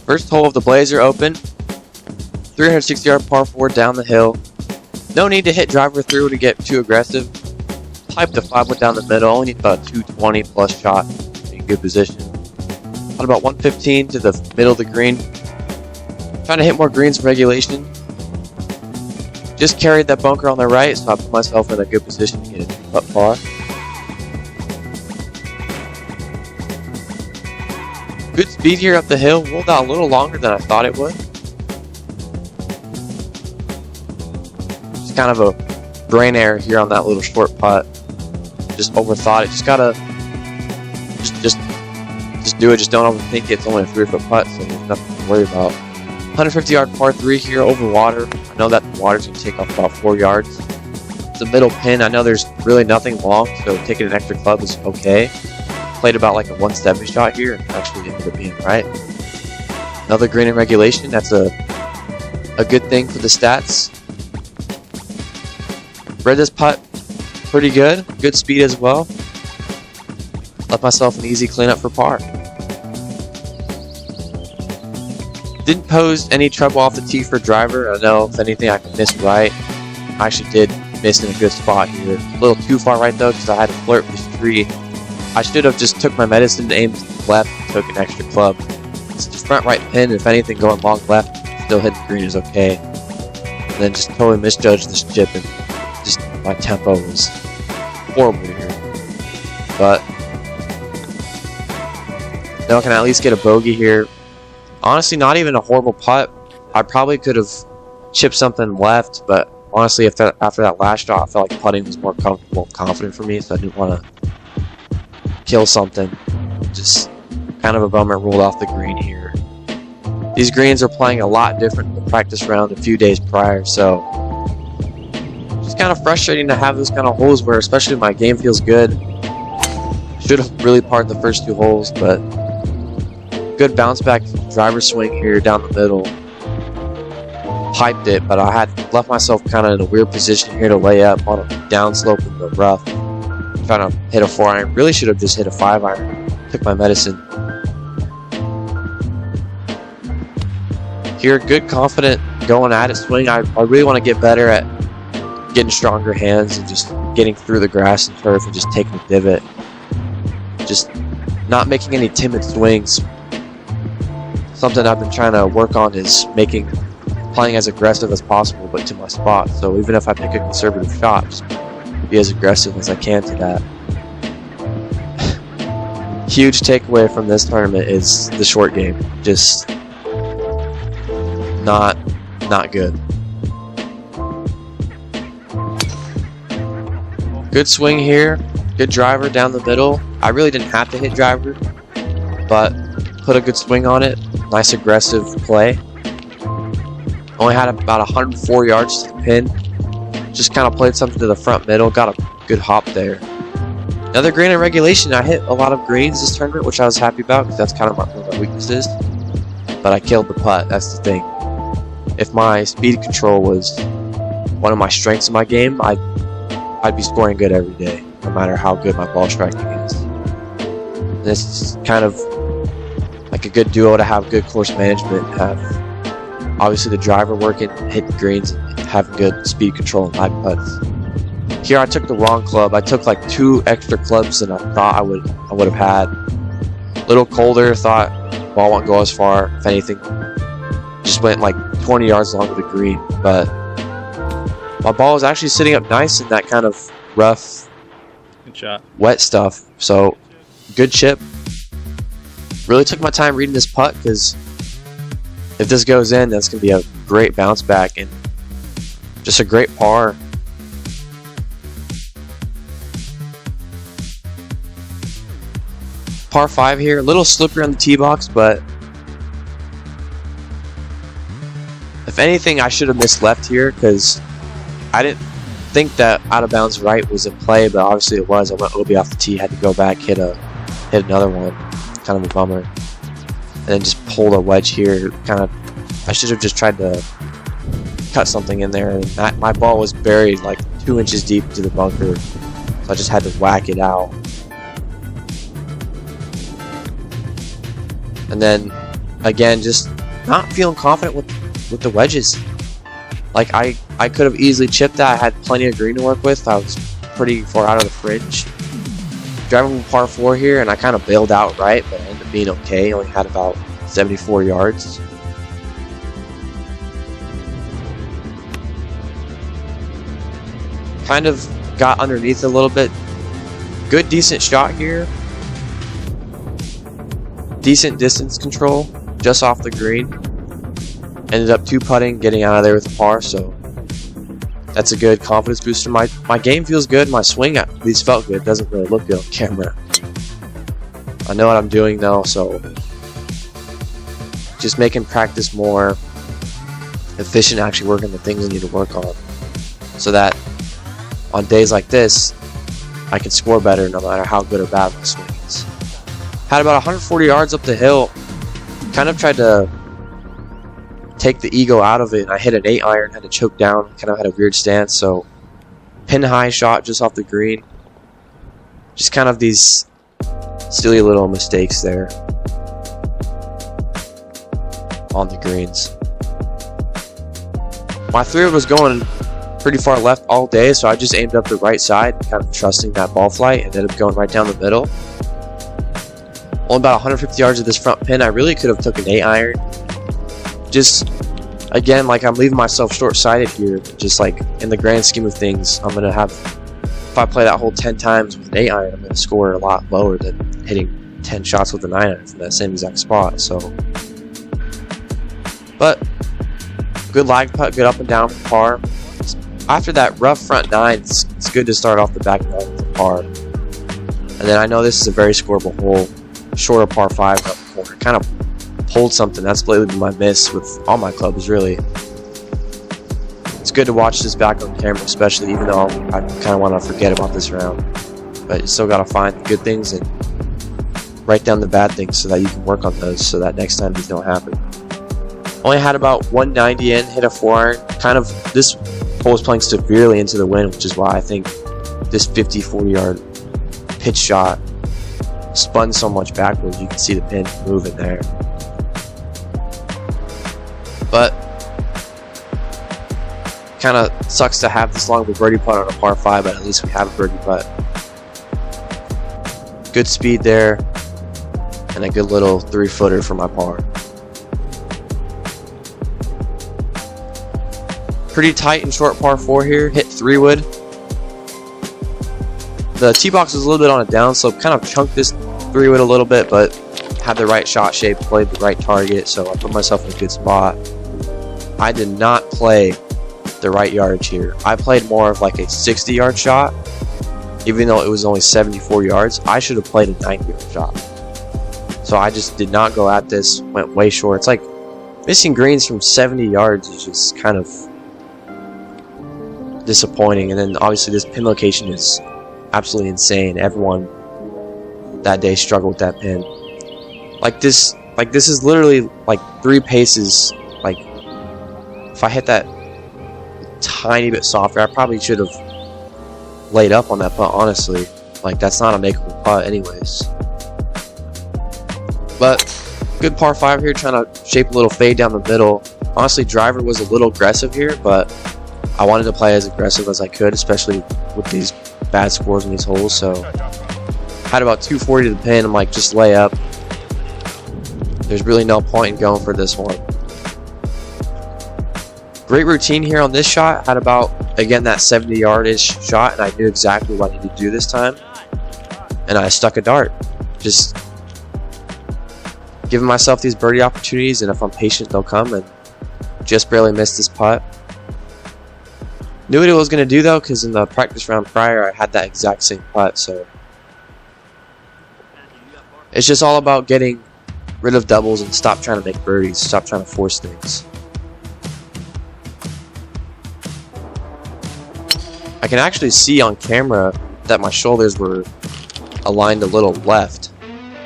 First hole of the Blazer Open. 360-yard par 4 down the hill. No need to hit driver through to get too aggressive. Pipe the 5-wood down the middle. Only need about a 220 plus shot in good position. On about 115 to the middle of the green. Trying to hit more greens in regulation. Just carried that bunker on the right, so I put myself in a good position to get a 2-putt par. Good speed here up the hill. Rolled out a little longer than I thought it would. Just kind of a brain error here on that little short putt. Just overthought it. Just gotta just do it. Just don't overthink it. It's only a 3-foot putt, so there's nothing to worry about. 150-yard par 3 here over water. I know that the water's gonna take off about 4 yards. It's a middle pin. I know there's really nothing long, so taking an extra club is okay. Played about like a 170 shot here and actually ended up being right. Another green in regulation. That's a good thing for the stats. Read this putt pretty good. Good speed as well. Left myself an easy cleanup for par. Didn't pose any trouble off the tee for driver. I know if anything I could miss right. I actually did miss in a good spot here. A little too far right though because I had to flirt with this tree. I should have just took my medicine, aimed left, and took an extra club. It's the front right pin. If anything going long left, still hitting the green is okay. And then just totally misjudged this chip and just my tempo was horrible here. But now I can at least get a bogey here. Honestly, not even a horrible putt. I probably could have chipped something left, but honestly, after that last shot, I felt like putting was more comfortable and confident for me, so I didn't want to kill something. Just kind of a bummer rolled off the green here. These greens are playing a lot different than the practice round a few days prior, so it's kind of frustrating to have those kind of holes where especially my game feels good. Should have really parred the first 2 holes, but good bounce back driver swing here down the middle. Piped it, but I had left myself kind of in a weird position here to lay up on a downslope in the rough. Trying to hit a 4-iron. Really should have just hit a 5-iron. Took my medicine. Here, good, confident, going at it swing. I really want to get better at getting stronger hands and just getting through the grass and turf and just taking a divot. Just not making any timid swings. Something I've been trying to work on is playing as aggressive as possible, but to my spot. So even if I pick a conservative shot, just be as aggressive as I can to that. Huge takeaway from this tournament is the short game. Just not good. Good swing here. Good driver down the middle. I really didn't have to hit driver, but put a good swing on it. Nice aggressive play. Only had about 104 yards to the pin. Just kind of played something to the front middle. Got a good hop there. Another green in regulation. I hit a lot of greens this tournament, which I was happy about because that's kind of one of my weaknesses. But I killed the putt. That's the thing. If my speed control was one of my strengths in my game, I'd be scoring good every day, no matter how good my ball striking is. And this is kind of like a good duo to have good course management. Have obviously the driver working, hitting greens, and having good speed control and light putts. Here I took the wrong club. I took like 2 extra clubs than I thought I would have had. A little colder, thought ball won't go as far. If anything, just went like 20 yards along the green. But my ball was actually sitting up nice in that kind of rough, good shot, wet stuff. So good chip. Really took my time reading this putt because if this goes in, that's going to be a great bounce back and just a great par. Par 5 here, a little slippery on the tee box, but if anything, I should have missed left here because I didn't think that out of bounds right was in play, but obviously it was. I went OB off the tee, had to go back, hit another one. Kind of a bummer. And then just pulled a wedge here. I should have just tried to cut something in there. And my ball was buried like 2 inches deep into the bunker, so I just had to whack it out. And then again, just not feeling confident with the wedges. Like I could have easily chipped that. I had plenty of green to work with. I was pretty far out of the fridge. Driving par 4 here, and I kind of bailed out right, but I ended up being okay. Only had about 74 yards. Kind of got underneath a little bit. Good, decent shot here. Decent distance control, just off the green. Ended up 2-putting, getting out of there with a par, so that's a good confidence booster. My game feels good. My swing at least felt good. It doesn't really look good on camera. I know what I'm doing though, so just making practice more efficient, actually working the things I need to work on, so that on days like this, I can score better no matter how good or bad my swing is. Had about 140 yards up the hill. Kind of tried to take the ego out of it, and I hit an 8-iron, had to choke down, kind of had a weird stance, so pin high shot just off the green. Just kind of these silly little mistakes there on the greens. My 3-wood was going pretty far left all day, so I just aimed up the right side, kind of trusting that ball flight, and ended up going right down the middle. Only about 150 yards of this front pin. I really could have took an 8-iron. Just, again, like I'm leaving myself short-sighted here. Just like in the grand scheme of things, I'm going to have, if I play that hole 10 times with an 8-iron, I'm going to score a lot lower than hitting 10 shots with a 9-iron from that same exact spot. So, but good lag putt, good up and down for par. After that rough front 9, it's good to start off the back 9 with a par. And then I know this is a very scoreable hole. Shorter par 5 up the corner. Kind of pulled something. That's lately been my miss with all my clubs, really. It's good to watch this back on camera, especially, even though I kind of want to forget about this round. But you still got to find the good things and write down the bad things so that you can work on those, so that next time these don't happen. Only had about 190 in, hit a 4-iron. Kind of, this hole was playing severely into the wind, which is why I think this 54-yard pitch shot spun so much backwards. You can see the pin moving there. But kind of sucks to have this long of a birdie putt on a par 5, but at least we have a birdie putt. Good speed there, and a good little 3-footer for my par. Pretty tight and short par 4 here. Hit 3-wood. The tee box was a little bit on a down slope. Kind of chunked this 3-wood a little bit, but had the right shot shape, played the right target, so I put myself in a good spot. I did not play the right yardage here. I played more of like a 60-yard shot, even though it was only 74 yards. I should have played a 90-yard shot. So I just did not go at this, went way short. It's like missing greens from 70 yards is just kind of disappointing. And then obviously this pin location is absolutely insane. Everyone that day struggled with that pin. Like this is literally like 3 paces. Like if I hit that tiny bit softer, I probably should have laid up on that putt, honestly. Like that's not a makeable putt anyways. But good par 5 here, trying to shape a little fade down the middle. Honestly, driver was a little aggressive here, but I wanted to play as aggressive as I could, especially with these bad scores in these holes. So had about 240 to the pin. I'm like, just lay up. There's really no point in going for this one. Great routine here on this shot. Had about, again, that 70-yard-ish shot, and I knew exactly what I needed to do this time. And I stuck a dart. Just giving myself these birdie opportunities, and if I'm patient, they'll come, and just barely missed this putt. Knew what it was going to do, though, because in the practice round prior, I had that exact same putt, so it's just all about getting rid of doubles and stop trying to make birdies, stop trying to force things. I can actually see on camera that my shoulders were aligned a little left,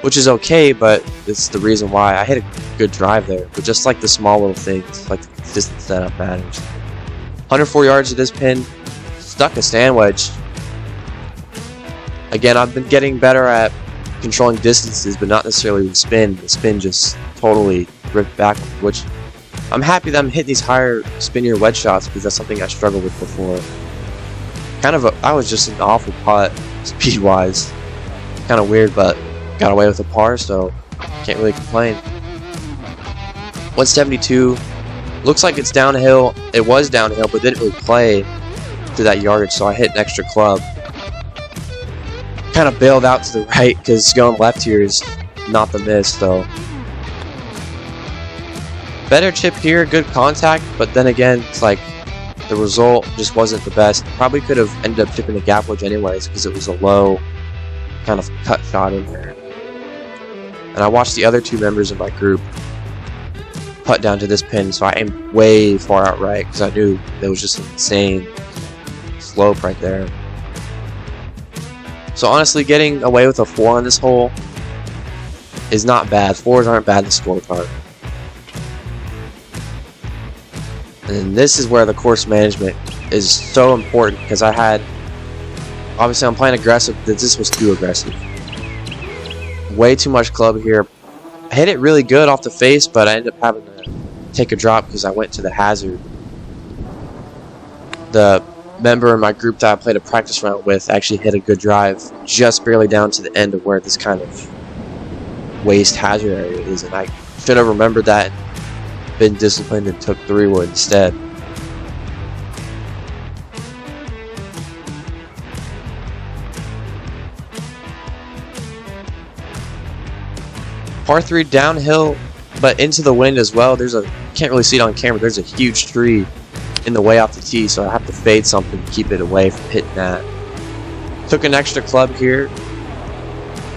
which is okay, but it's the reason why. I hit a good drive there, but just like the small little things, like the distance setup matters. 104 yards to this pin, stuck a stand wedge. Again, I've been getting better at controlling distances, but not necessarily the spin. The spin just totally ripped back, which I'm happy that I'm hitting these higher spinnier wedge shots because that's something I struggled with before. I was just an awful putt speed-wise. Kind of weird, but got away with a par, so can't really complain. 172. Looks like it's downhill. It was downhill, but didn't really play to that yardage, so I hit an extra club. Kind of bailed out to the right because going left here is not the miss, though. Better chip here, good contact, but then again, it's like the result just wasn't the best. Probably could have ended up chipping the gap wedge anyways because it was a low kind of cut shot in there. And I watched the other two members of my group putt down to this pin, so I aimed way far out right because I knew there was just an insane slope right there. So honestly, getting away with a 4 on this hole is not bad. 4s aren't bad in the scorecard. And this is where the course management is so important because obviously I'm playing aggressive, but this was too aggressive. Way too much club here. I hit it really good off the face, but I ended up having to take a drop because I went to the hazard. The member in my group that I played a practice round with actually hit a good drive just barely down to the end of where this kind of waste hazard area is, and I should have remembered that, been disciplined, and took 3-wood instead. Par 3 downhill, but into the wind as well. Can't really see it on camera, there's a huge tree in the way off the tee, so I have to fade something to keep it away from hitting that. Took an extra club here,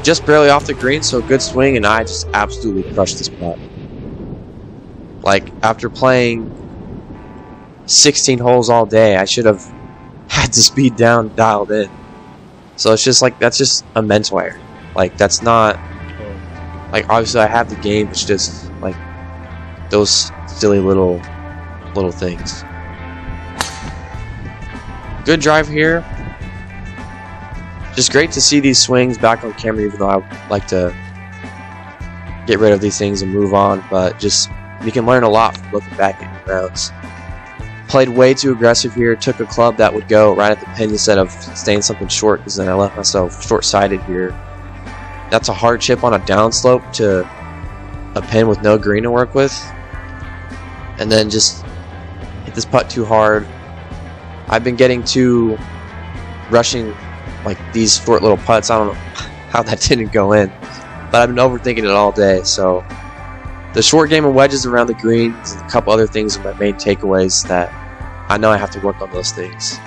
just barely off the green, so good swing, and I just absolutely crushed this putt. Like, after playing 16 holes all day, I should have had the speed down dialed in. So it's just like, that's just a mental error. Like, that's not, like, obviously I have the game, it's just like those silly little things. Good drive here. Just great to see these swings back on camera, even though I like to get rid of these things and move on, but just you can learn a lot from looking back at your rounds. Played way too aggressive here, took a club that would go right at the pin instead of staying something short, because then I left myself short-sighted here. That's a hard chip on a downslope to a pin with no green to work with. And then just hit this putt too hard. I've been getting too rushing, like these short little putts. I don't know how that didn't go in, but I've been overthinking it all day. So the short game of wedges around the greens and a couple other things are my main takeaways that I know I have to work on those things.